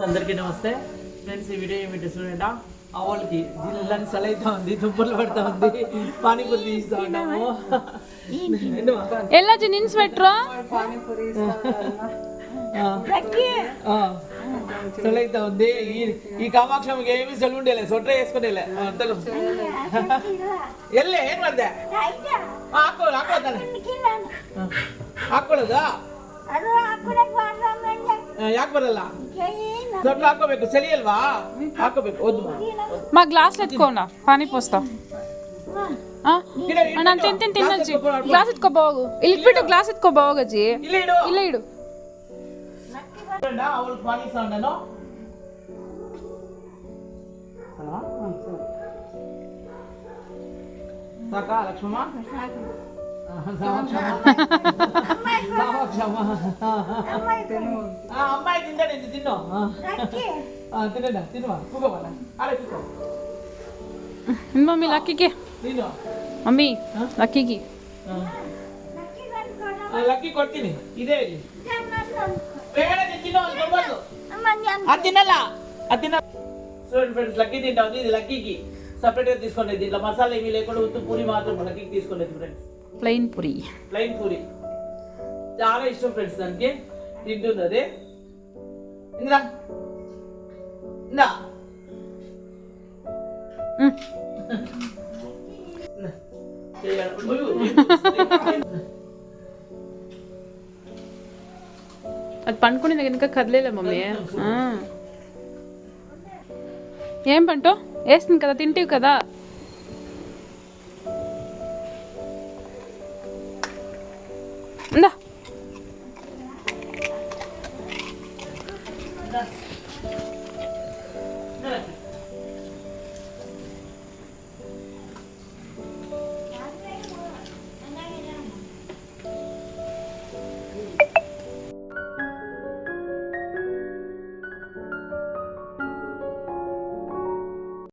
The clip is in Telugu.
అందరికీ నమస్తే ఫ్రెండ్స్. ఈ వీడియో ఏమిటి చూడండి, ఆ వాళ్ళకి జిల్లాని సలైతా ఉంది, దుబ్బలు పడతా ఉంది, పానీపూరి తీస్తా ఉన్నాము. ಎಲ್ಲ ನಿನ್ಸ್ಬಿಟ್ರು ಸಲೈತಾ ఉంది. ಈ ಕಾಮಾಕ್ಷಮ್ಗೆ ಏಮಿ ಸಲುಂಡೇಲೆ ಸೊಟ್ರೆ వేసుకునేలే ಅಂತಲು ಎಲ್ಲೇ ಏನ್ ಮಾಡ್ದೆ ಹಾಕೋತಾನೆ ಹಾಕೊಳ್ಳೋದಾ ಯಾಕೆ ಬರಲ್ಲ? ಸೊಟ್ಲು ಹಾಕೋಬೇಕು, ಚಳಿ ಅಲ್ವಾ? ಹಾಕೋಬೇಕು. ಓದು మా గ్లాస్ ఎత్తుకోండి పానీ పోస్తా ನಾನು ತಿಂತೀನಿ ತಿನ್ನಜ್ಜಿ. ಗ್ಲಾಸ್ ಎತ್ಕೋ ಬಾವು, ಇಲ್ಲಿ ಇಟ್ಬಿಟ್ಟು ಗ್ಲಾಸ್ ಎತ್ಕೋ ಬಾವಾಗಜ್ಜಿ. ಇಲ್ಲೇ ಇಡು. ಅವಳು ಪಾನಿ ಸೌಂಡನು ಸಾಕಾ ಲಕ್ಷ್ಮಮ್ಮ? అమ్మాయి తింటాడు, ఇంత తిన్నో తినడా తినువా కూకోవాల అరే కూకో. మమ్మీ లక్కీకి తిను మమ్మీ లక్కీకి లక్కీ కొట్టిని ఇదే తిన్నో అది తినాల అది తిన. చూడండి ఫ్రెండ్స్, లక్కీ తింటా ఉంది. ఇది లక్కీకి సపరేట్గా తీసుకునేది, దీంట్లో మసాలా ఏమీ లేకుండా ఉత్తు పూరి మాత్రం లక్కీకి తీసుకునేది ఫ్రెండ్స్. ప్లెయిన్ పూరి చాలా ఇష్టం ఫ్రెండ్స్, దానికి తింటుంది అది. ఇందా ఇందా అది పండుకునేది కనుక కదలేలే మమ్మీ. ఏం పంటో వేస్తుంది కదా, తింటివి కదా. ఇందా